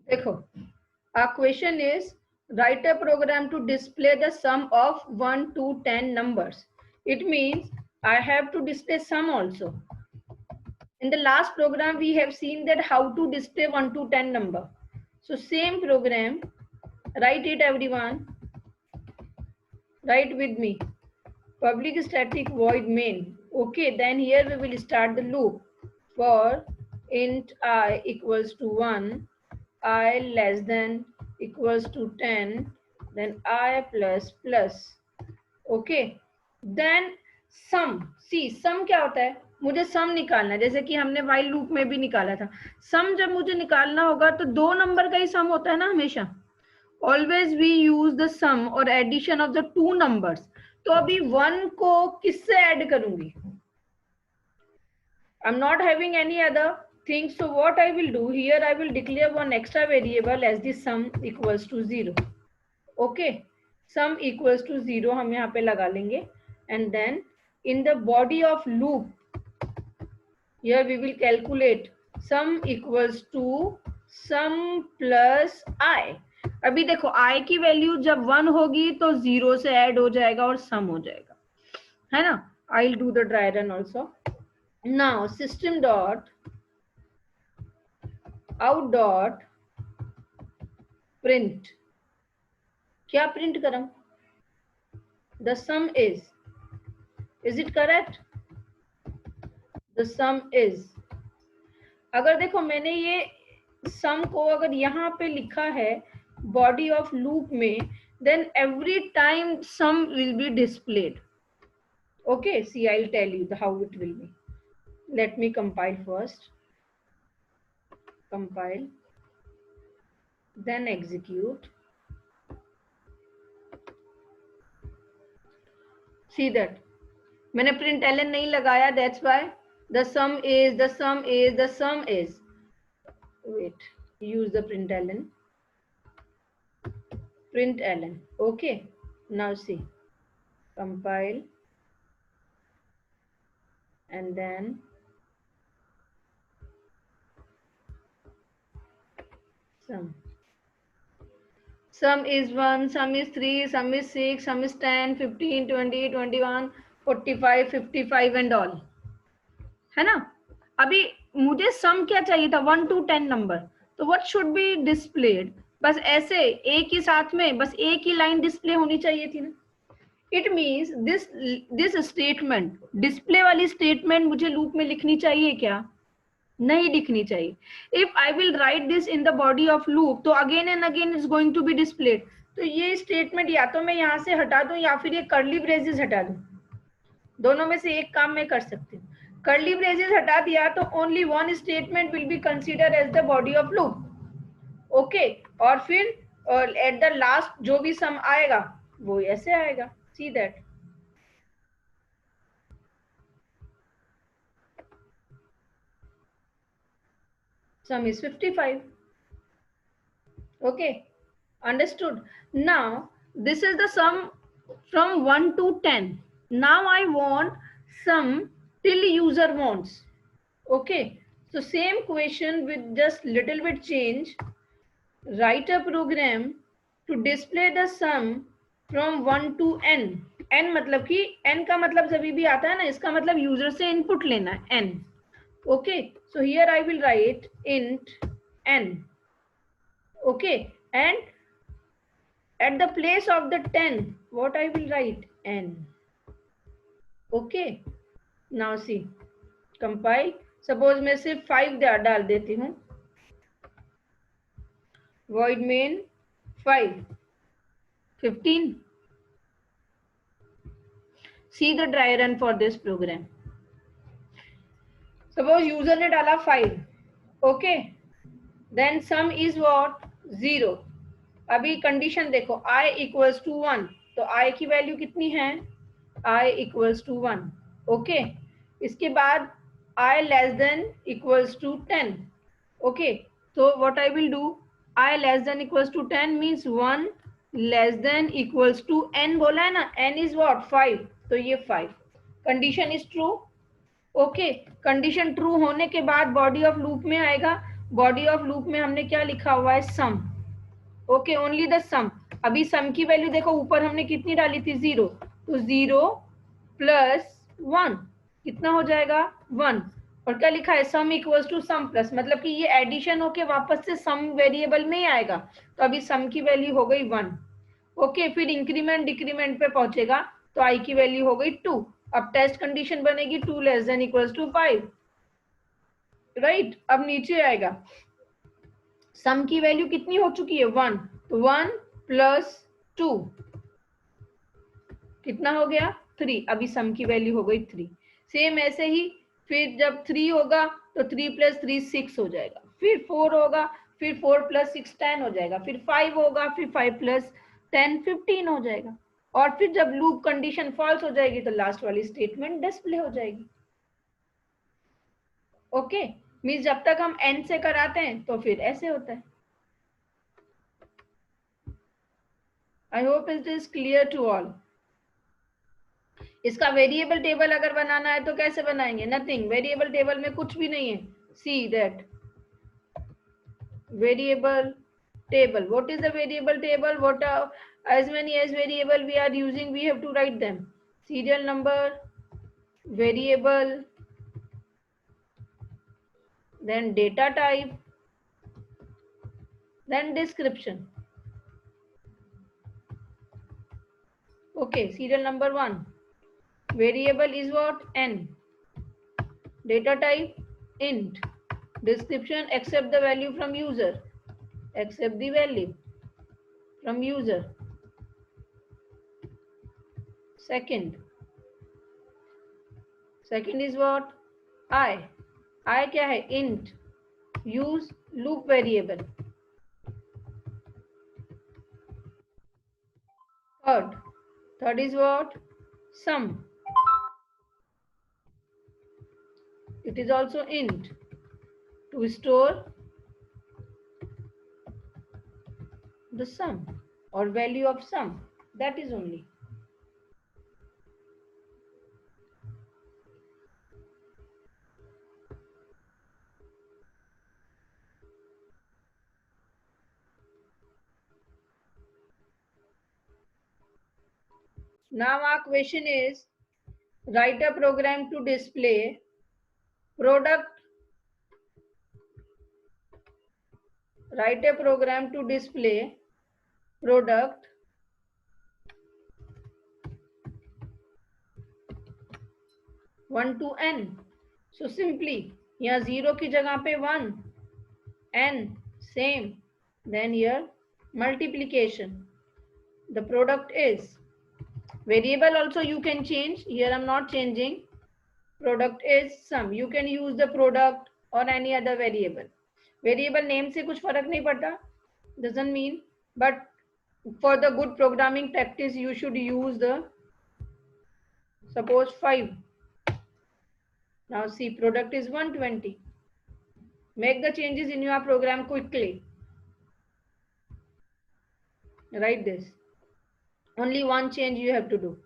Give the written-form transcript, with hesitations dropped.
देखो, our question is write a program to display the sum of 1 to 10 numbers. It means I have to display sum also. In the last program we have seen that how to display 1 to 10 number. So same program, write it everyone, write with me. Public static void main. Okay, then here we will start the loop for int I equals to 1, I less than equals to 10, then I plus plus. Okay, then sum. See, sum क्या होता है, मुझे सम निकालना है, जैसे कि हमने while loop में भी निकाला था. सम जब मुझे निकालना होगा तो दो नंबर का ही सम होता है ना हमेशा. Always we use the sum और addition of the two numbers. तो अभी 1 को किससे ऐड करूंगी? I am not having any other thing. So what I will do here, I will declare one extra variable as the sum equals to 0. Okay, sum equals to 0 हम यहाँ पे लगा लेंगे. And then in the body of loop here we will calculate sum equals to sum plus आई. अभी देखो i की value जब 1 होगी तो 0 से ऐड हो जाएगा और सम हो जाएगा, है ना. आई will do the dry run also. Now system dot out dot print. क्या प्रिंट करूं? The some is it correct? The some is. अगर देखो मैंने ये सम को अगर यहाँ पे लिखा है body of loop में, then every time sum will be displayed. Okay, see, I'll tell you how it will be. Let me compile first. Compile, then execute. See that मैंने println नहीं लगाया, that's why the sum is. Wait, use the println. Okay, now see, compile and then sum is 1, sum is 3, sum is 6, sum is 10, 15, 20, 21, 45, 55 and all, है ना. अभी मुझे सम क्या चाहिए था? 1 to 10 नंबर. तो what should be displayed? बस ऐसे एक ही साथ में बस एक ही लाइन डिस्प्ले होनी चाहिए थी ना. It means this statement, display वाली स्टेटमेंट मुझे लूप में लिखनी चाहिए क्या? नहीं लिखनी चाहिए. If I will write this in the body of loop तो again and again is going to be displayed. तो ये स्टेटमेंट या तो मैं यहाँ से हटा दूं या फिर ये कर्ली ब्रेसेस हटा दूं. दोनों में से एक काम मैं कर सकती हूँ. कर्ली ब्रेसेस हटा दिया तो only one statement will be consider as the body of loop. Okay, और फिर एट द लास्ट जो भी सम आएगा वो ऐसे आएगा. See that. Sum is 55. Okay, understood. Now this is the sum from 1 to 10. Now I want sum till user wants. Okay, so same question with just little bit change. Write a program to display the sum from 1 to n. n मतलब कि n का मतलब जब भी आता है ना, इसका मतलब यूजर से इनपुट लेना है n. Okay, so here I will write int n. Okay, and at the place of the 10 what I will write? n. Okay, now see, compile. Suppose मैं सिर्फ 5 डाल देती हूँ. void main 5, 15. See the dry run for this program. Suppose user ने डाला 5. Okay, then sum is what? 0. अभी condition देखो, i equals to 1. तो i की वैल्यू कितनी है? i equals to 1. Okay, इसके बाद i less than equals to 10. Okay, so what I will do, i less than equals to 10 means 1 less than equals to n बोला है ना. n is what? 5. तो ये 5. Condition is true. Okay, condition true होने के बाद body of loop में आएगा बॉडी ऑफ लूप में हमने क्या लिखा हुआ है, सम. ओके, ओनली द सम. अभी सम की वैल्यू देखो, ऊपर हमने कितनी डाली थी, 0. तो 0 प्लस 1 कितना हो जाएगा, 1. और क्या लिखा है, sum equals to sum plus, मतलब कि ये एडिशन होके वापस से सम वेरिएबल में ही आएगा. तो अभी सम की वैल्यू हो गई 1. ओके, फिर इंक्रीमेंट डिक्रीमेंट पे पहुंचेगा तो आई की वैल्यू हो गई 2. अब टेस्ट कंडीशन बनेगी 2 less than equals to 5. Right, अब नीचे आएगा, सम की वैल्यू कितनी हो चुकी है, 1. तो 1 प्लस 2 कितना हो गया, 3. अभी सम की वैल्यू हो गई 3. सेम ऐसे ही फिर जब 3 होगा तो 3 प्लस 3 6 हो जाएगा, फिर 4 होगा, फिर 4 प्लस 6 10 हो जाएगा, फिर 5 होगा, फिर 5 प्लस 10 15 हो जाएगा. और फिर जब लूप कंडीशन फॉल्स हो जाएगी तो लास्ट वाली स्टेटमेंट डिस्प्ले हो जाएगी. ओके, मीन्स जब तक हम एन से कराते हैं तो फिर ऐसे होता है. I hope it is clear to all. इसका वेरिएबल टेबल अगर बनाना है तो कैसे बनाएंगे, नथिंग, वेरिएबल टेबल में कुछ भी नहीं है. See that variable table, what is the variable table, what are as many as variable we are using, we have to write them. Serial number, variable, then data type, then description. Okay, serial number 1, variable is what, n, data type int, description accept the value from user, accept the value from user. Second is what, I क्या है, int, use loop variable. Third is what, sum, it is also int, to store the sum or value of sum, that is only. Now our question is, write a program to display product, write a program to display product one to n. So simply यहाँ 0 की जगह पे 1, n same, then here multiplication, the product is, variable also you can change, here I'm not changing, product is sum, you can use the product or any other variable. Variable name से कुछ फर्क नहीं पड़ता, doesn't mean, but for the good programming practice you should use the, suppose 5. Now see, product is 120. Make the changes in your program quickly. Write this, only one change you have to do.